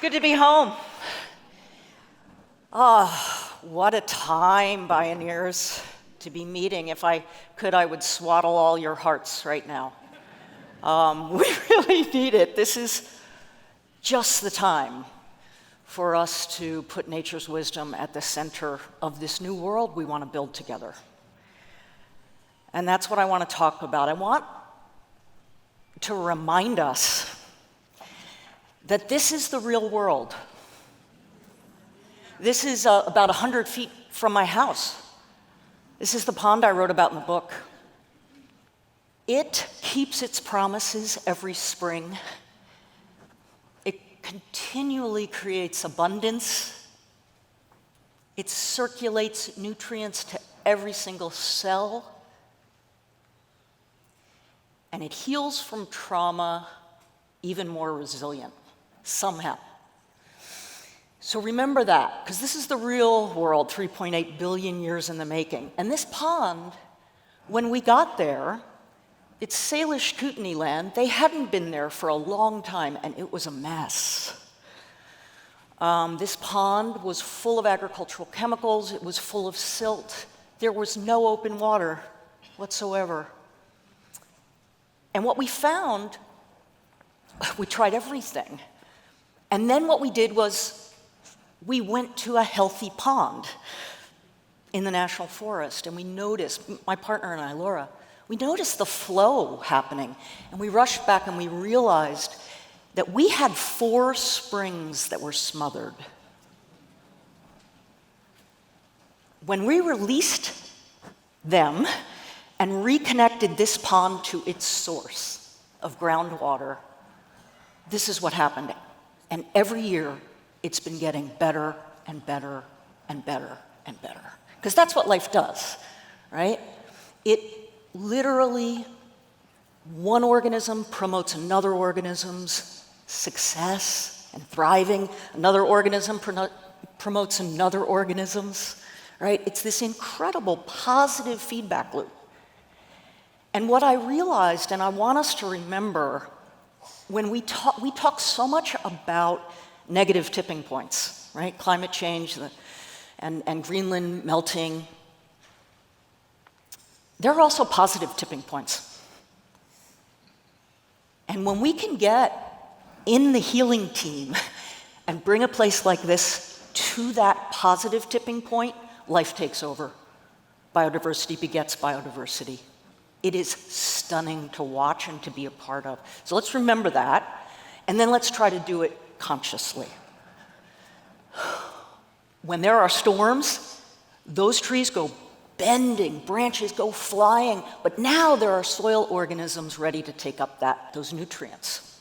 good to be home. Ah, what a time, Bioneers, to be meeting. If I could, I would swaddle all your hearts right now. We really need it. This is just the time for us to put nature's wisdom at the center of this new world we want to build together. And that's what I want to talk about. I want to remind us that this is the real world. This is about 100 feet from my house. This is the pond I wrote about in the book. It keeps its promises every spring. It continually creates abundance. It circulates nutrients to every single cell. And it heals from trauma even more resilient, somehow. So remember that, because this is the real world, 3.8 billion years in the making. And this pond, when we got there, it's Salish Kootenai land. They hadn't been there for a long time, and it was a mess. This pond was full of agricultural chemicals. It was full of silt. There was no open water whatsoever. And what we found, we tried everything. And then what we did was we went to a healthy pond in the national forest, and we noticed, my partner and I, Laura, we noticed the flow happening, and we rushed back and we realized that we had 4 springs that were smothered. When we released them and reconnected this pond to its source of groundwater, this is what happened. And every year, it's been getting better and better and better and better. Because that's what life does, right? It literally, one organism promotes another organism's success and thriving. Another organism promotes another organism's, right? It's this incredible positive feedback loop. And what I realized, and I want us to remember, when we talk so much about negative tipping points, right? Climate change and Greenland melting. There are also positive tipping points. And when we can get in the healing team and bring a place like this to that positive tipping point, life takes over. Biodiversity begets biodiversity. It is stunning to watch and to be a part of. So let's remember that, and then let's try to do it consciously. When there are storms, those trees go bending, branches go flying, but now there are soil organisms ready to take up those nutrients.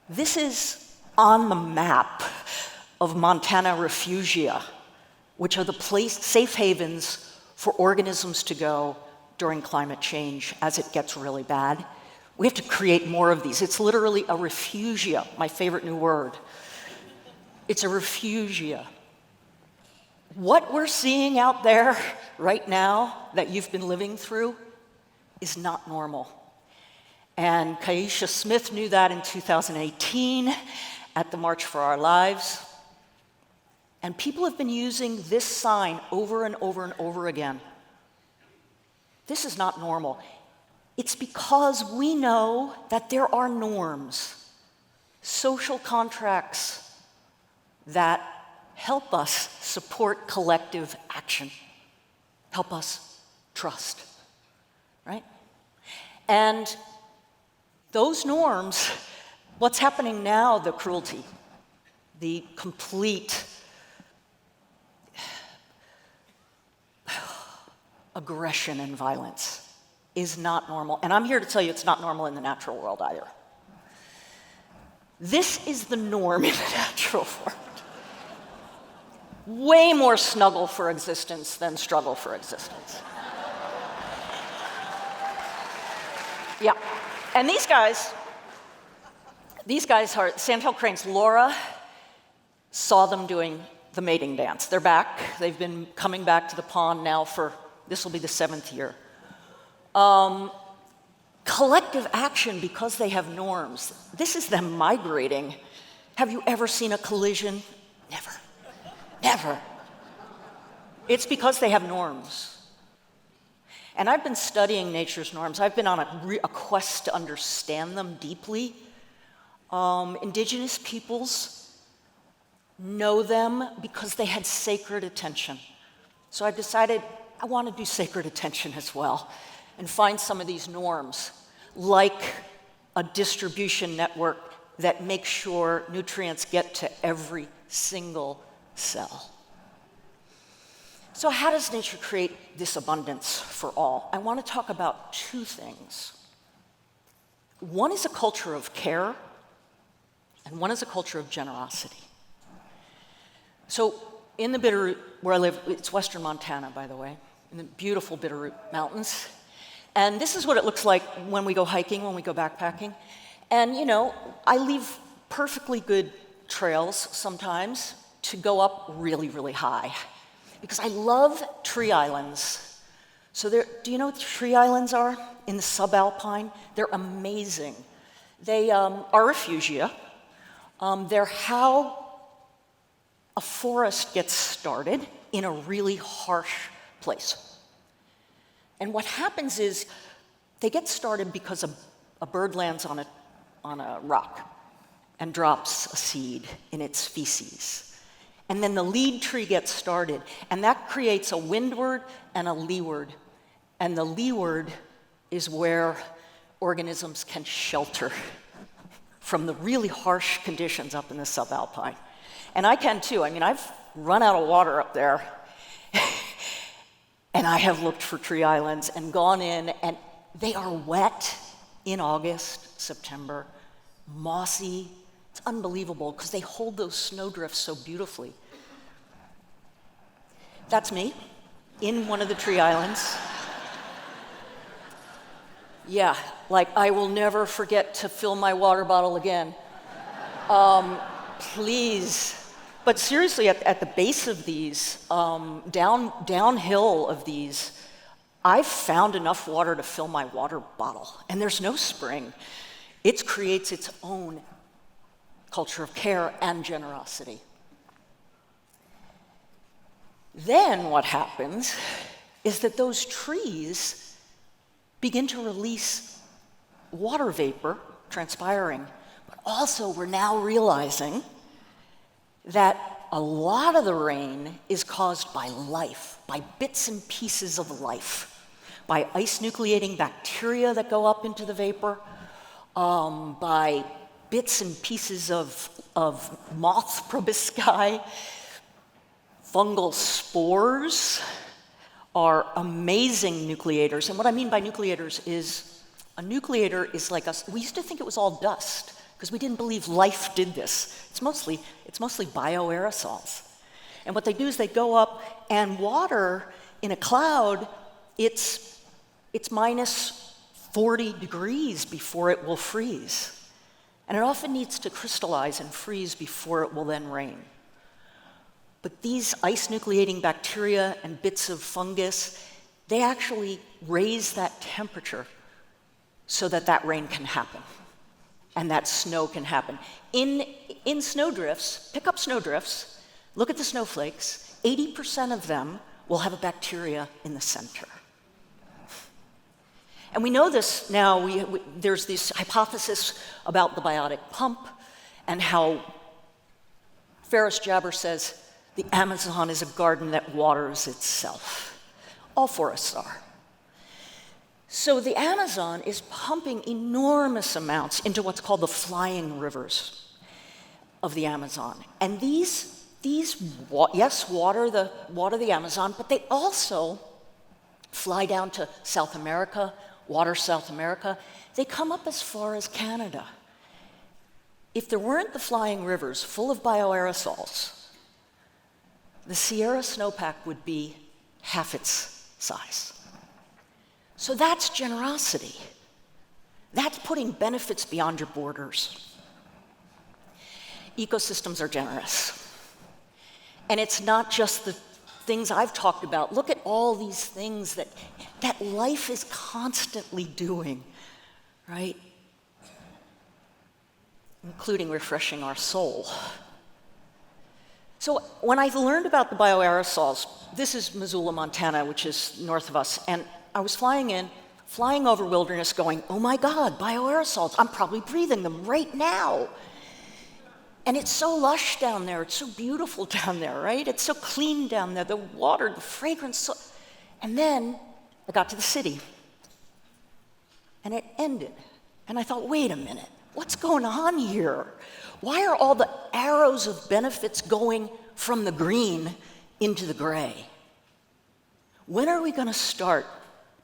This is on the map of Montana refugia, which are the safe havens for organisms to go during climate change as it gets really bad. We have to create more of these. It's literally a refugia, my favorite new word. It's a refugia. What we're seeing out there right now that you've been living through is not normal. And Kaisha Smith knew that in 2018 at the March for Our Lives. And people have been using this sign over and over and over again. This is not normal. It's because we know that there are norms, social contracts that help us support collective action, help us trust, right? And those norms, what's happening now, the cruelty, the complete aggression and violence is not normal. And I'm here to tell you it's not normal in the natural world either. This is the norm in the natural world. Way more snuggle for existence than struggle for existence. Yeah. And these guys are sandhill cranes. Laura saw them doing the mating dance. They're back. They've been coming back to the pond now this will be the 7th year. Collective action, because they have norms. This is them migrating Have you ever seen a collision? Never. Never. It's because they have norms. And I've been studying nature's norms. I've been on a quest to understand them deeply. Indigenous peoples know them because they had sacred attention. So I decided I want to do sacred attention as well and find some of these norms, like a distribution network that makes sure nutrients get to every single cell. So how does nature create this abundance for all? I want to talk about two things. One is a culture of care, and one is a culture of generosity. So in the Bitterroot, where I live, it's western Montana, by the way, in the beautiful Bitterroot Mountains. And this is what it looks like when we go hiking, when we go backpacking. And, you know, I leave perfectly good trails sometimes to go up really, really high, because I love tree islands. So do you know what tree islands are in the subalpine? They're amazing. They are refugia. They're how a forest gets started in a really harsh place. And what happens is they get started because a bird lands on a rock and drops a seed in its feces. And then the lead tree gets started, and that creates a windward and a leeward. And the leeward is where organisms can shelter from the really harsh conditions up in the subalpine. And I can too. I mean, I've run out of water up there, and I have looked for tree islands and gone in, and they are wet in August, September, mossy. It's unbelievable because they hold those snowdrifts so beautifully. That's me in one of the tree islands. Yeah, like I will never forget to fill my water bottle again. Please. But seriously, at the base of these, downhill of these, I've found enough water to fill my water bottle. And there's no spring. It creates its own culture of care and generosity. Then what happens is that those trees begin to release water vapor, transpiring, but also we're now realizing that a lot of the rain is caused by life, by bits and pieces of life, by ice-nucleating bacteria that go up into the vapor, by bits and pieces of moth proboscis. Fungal spores are amazing nucleators. And what I mean by nucleators is, a nucleator is like we used to think it was all dust, because we didn't believe life did this. It's mostly bioaerosols. And what they do is they go up, and water in a cloud, it's minus 40 degrees before it will freeze. And it often needs to crystallize and freeze before it will then rain. But these ice-nucleating bacteria and bits of fungus, they actually raise that temperature so that rain can happen and that snow can happen. In snowdrifts, pick up snowdrifts, look at the snowflakes, 80% of them will have a bacteria in the center. And we know this now. There's this hypothesis about the biotic pump and how Ferris Jabber says, the Amazon is a garden that waters itself. All forests are. So the Amazon is pumping enormous amounts into what's called the flying rivers of the Amazon. And these water the Amazon, but they also fly down to South America, water South America. They come up as far as Canada. If there weren't the flying rivers full of bioaerosols, the Sierra snowpack would be half its size. So that's generosity. That's putting benefits beyond your borders. Ecosystems are generous. And it's not just the things I've talked about. Look at all these things that life is constantly doing, right? including refreshing our soul. So when I learned about the bioaerosols, this is Missoula, Montana, which is north of us, and I was flying over wilderness going, oh my God, bioaerosols, I'm probably breathing them right now. And it's so lush down there, it's so beautiful down there, right? It's so clean down there, the water, the fragrance. And then I got to the city, and it ended. And I thought, wait a minute, what's going on here? Why are all the arrows of benefits going from the green into the gray? When are we going to start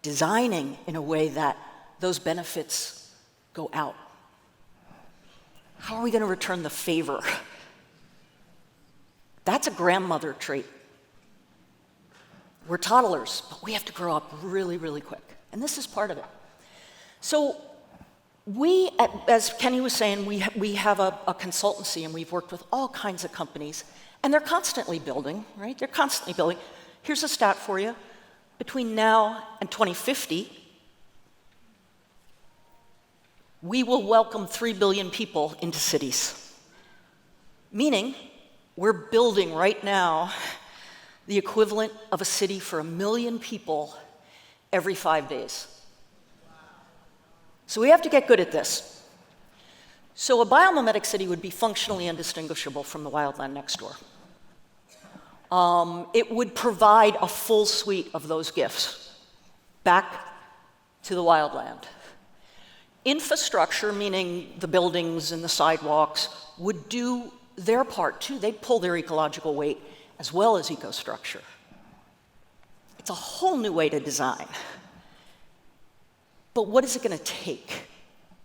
designing in a way that those benefits go out? How are we going to return the favor? That's a grandmother trait. We're toddlers, but we have to grow up really, really quick. And this is part of it. So we, as Kenny was saying, we have a consultancy, and we've worked with all kinds of companies, and they're constantly building, right? They're constantly building. Here's a stat for you. Between now and 2050, we will welcome 3 billion people into cities. Meaning, we're building right now the equivalent of a city for 1 million people every 5 days. So we have to get good at this. So a biomimetic city would be functionally indistinguishable from the wildland next door. It would provide a full suite of those gifts back to the wildland. Infrastructure, meaning the buildings and the sidewalks, would do their part too. They'd pull their ecological weight as well as ecostructure. It's a whole new way to design. But what is it going to take,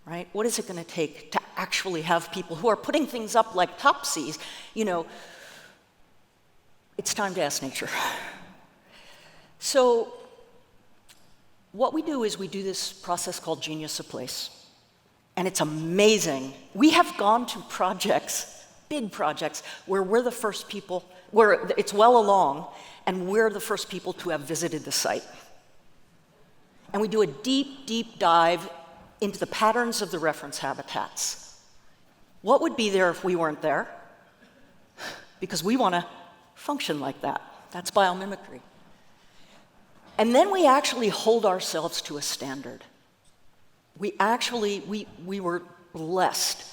right? What is it going to take to actually have people who are putting things up like Topsies, it's time to ask nature. So what we do is we do this process called Genius of Place. And it's amazing. We have gone to projects, big projects, where we're the first people, where it's well along, and we're the first people to have visited the site. And we do a deep, deep dive into the patterns of the reference habitats. What would be there if we weren't there? Because we want to function like that. That's biomimicry. And then we actually hold ourselves to a standard. We were blessed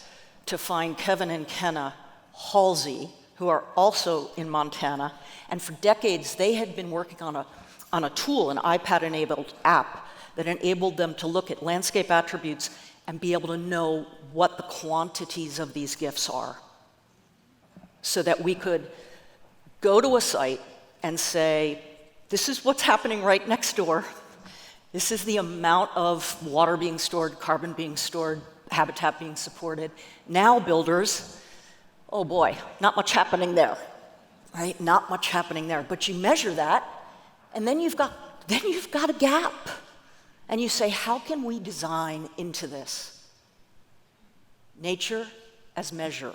to find Kevin and Kenna Halsey, who are also in Montana, and for decades they had been working on a tool, an iPad-enabled app, that enabled them to look at landscape attributes and be able to know what the quantities of these gifts are, so that we could go to a site and say, this is what's happening right next door. This is the amount of water being stored, carbon being stored, habitat being supported. Now builders, oh boy, not much happening there, right? Not much happening there. But you measure that, and then you've got a gap. And you say, how can we design into this? Nature as measure.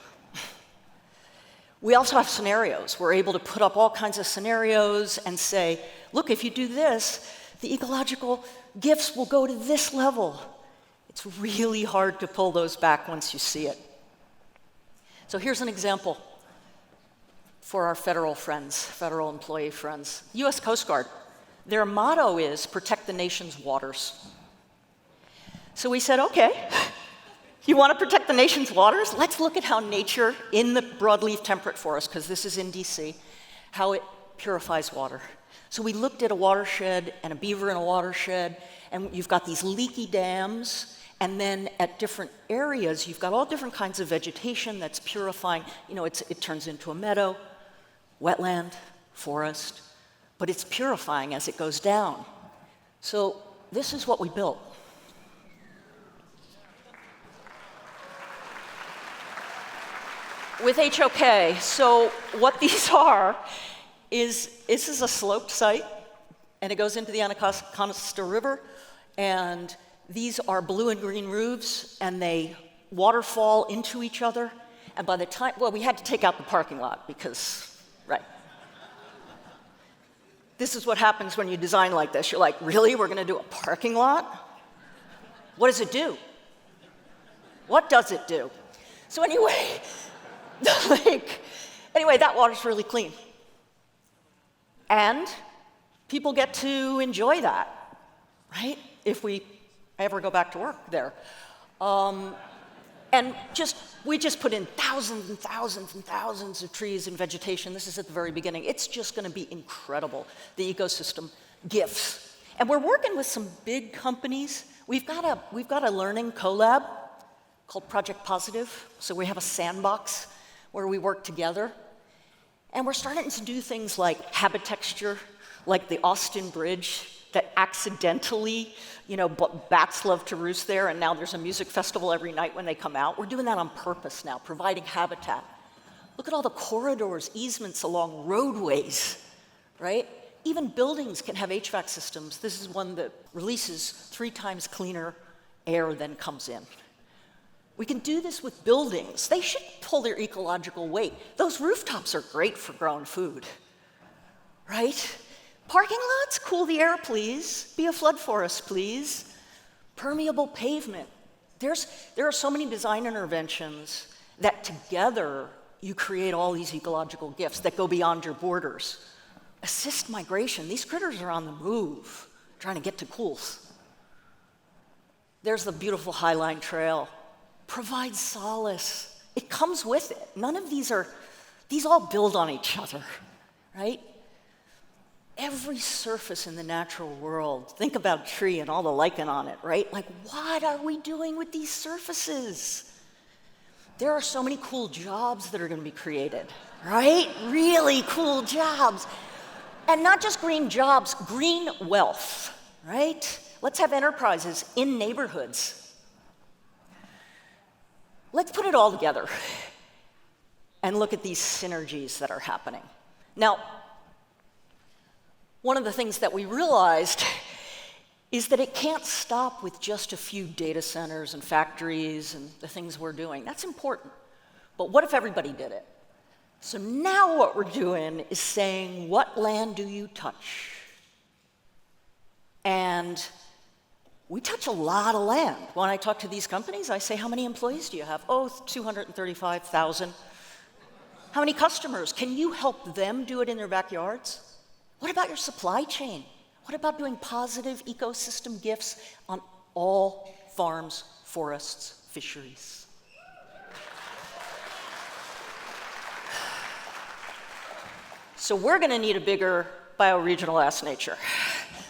We also have scenarios. We're able to put up all kinds of scenarios and say, look, if you do this, the ecological gifts will go to this level. It's really hard to pull those back once you see it. So here's an example for our federal friends, federal employee friends. U.S. Coast Guard. Their motto is protect the nation's waters. So we said, okay, you want to protect the nation's waters? Let's look at how nature in the broadleaf temperate forest, because this is in DC, how it purifies water. So we looked at a watershed and a beaver in a watershed, and you've got these leaky dams, and then at different areas, you've got all different kinds of vegetation that's purifying. It turns into a meadow, wetland, forest, but it's purifying as it goes down. So this is what we built. With HOK, so what these are is, this is a sloped site, and it goes into the Anacostia River, and these are blue and green roofs, and they waterfall into each other, and by the time, well, we had to take out the parking lot because, right. This is what happens when you design like this. You're like, really, we're gonna do a parking lot? What does it do? What does it do? So anyway, anyway, that water's really clean. And people get to enjoy that, right? If we ever go back to work there. And we just put in thousands and thousands and thousands of trees and vegetation. This is at the very beginning. It's just going to be incredible, the ecosystem gifts. And we're working with some big companies. We've got a learning collab called Project Positive. So we have a sandbox where we work together. And we're starting to do things like habitexture, like the Austin Bridge that accidentally, bats love to roost there, and now there's a music festival every night when they come out. We're doing that on purpose now, providing habitat. Look at all the corridors, easements along roadways, right? Even buildings can have HVAC systems. This is one that releases 3 times cleaner air than comes in. We can do this with buildings. They should pull their ecological weight. Those rooftops are great for growing food, right? Parking lots, cool the air, please. Be a flood forest, please. Permeable pavement. There are so many design interventions that together you create all these ecological gifts that go beyond your borders. Assist migration. These critters are on the move, trying to get to cools. There's the beautiful Highline Trail. Provides solace. It comes with it. None of these all build on each other, right? Every surface in the natural world, think about tree and all the lichen on it, right? Like, what are we doing with these surfaces? There are so many cool jobs that are going to be created, right? Really cool jobs. And not just green jobs, green wealth, right? Let's have enterprises in neighborhoods. Let's put it all together and look at these synergies that are happening. Now, one of the things that we realized is that it can't stop with just a few data centers and factories and the things we're doing. That's important. But what if everybody did it? So now what we're doing is saying, what land do you touch? And we touch a lot of land. When I talk to these companies, I say, how many employees do you have? Oh, 235,000. How many customers? Can you help them do it in their backyards? What about your supply chain? What about doing positive ecosystem gifts on all farms, forests, fisheries? So we're going to need a bigger bioregional Ask Nature.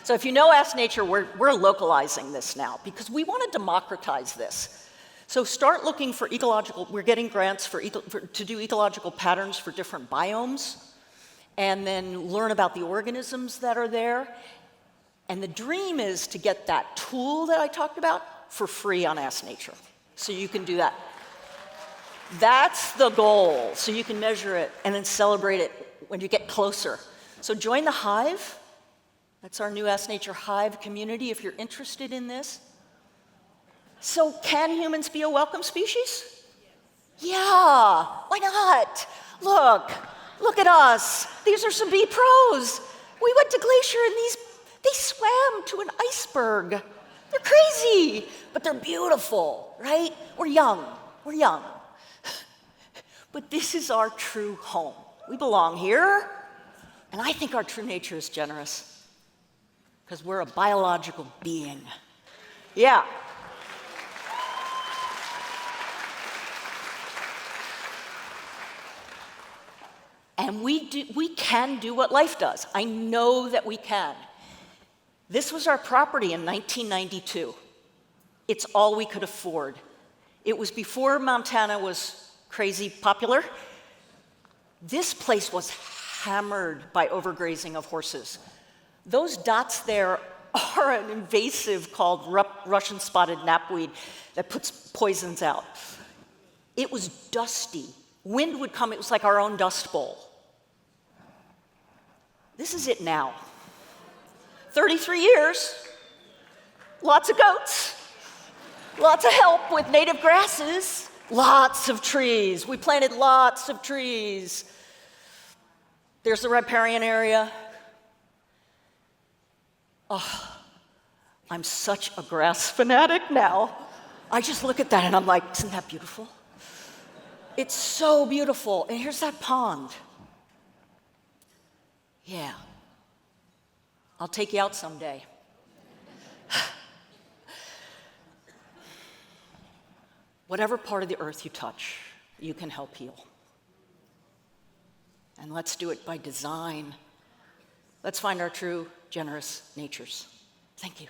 So if you know Ask Nature, we're localizing this now because we want to democratize this. So start looking for ecological, we're getting grants to do ecological patterns for different biomes, and then learn about the organisms that are there. And the dream is to get that tool that I talked about for free on Ask Nature. So you can do that. That's the goal. So you can measure it and then celebrate it when you get closer. So join the Hive. That's our new Ask Nature Hive community if you're interested in this. So can humans be a welcome species? Yeah, why not? Look at us. These are some bee pros. We went to Glacier and they swam to an iceberg. They're crazy, but they're beautiful, right? We're young. But this is our true home. We belong here, and I think our true nature is generous. Because we're a biological being. Yeah. And we can do what life does. I know that we can. This was our property in 1992. It's all we could afford. It was before Montana was crazy popular. This place was hammered by overgrazing of horses. Those dots there are an invasive called Russian spotted knapweed that puts poisons out. It was dusty. Wind would come, it was like our own dust bowl. This is it now. 33 years, lots of goats, lots of help with native grasses, lots of trees. We planted lots of trees. There's the riparian area. Oh, I'm such a grass fanatic now. I just look at that and I'm like, isn't that beautiful? It's so beautiful. And here's that pond. Yeah. I'll take you out someday. Whatever part of the earth you touch, you can help heal. And let's do it by design. Let's find our true, generous natures. Thank you.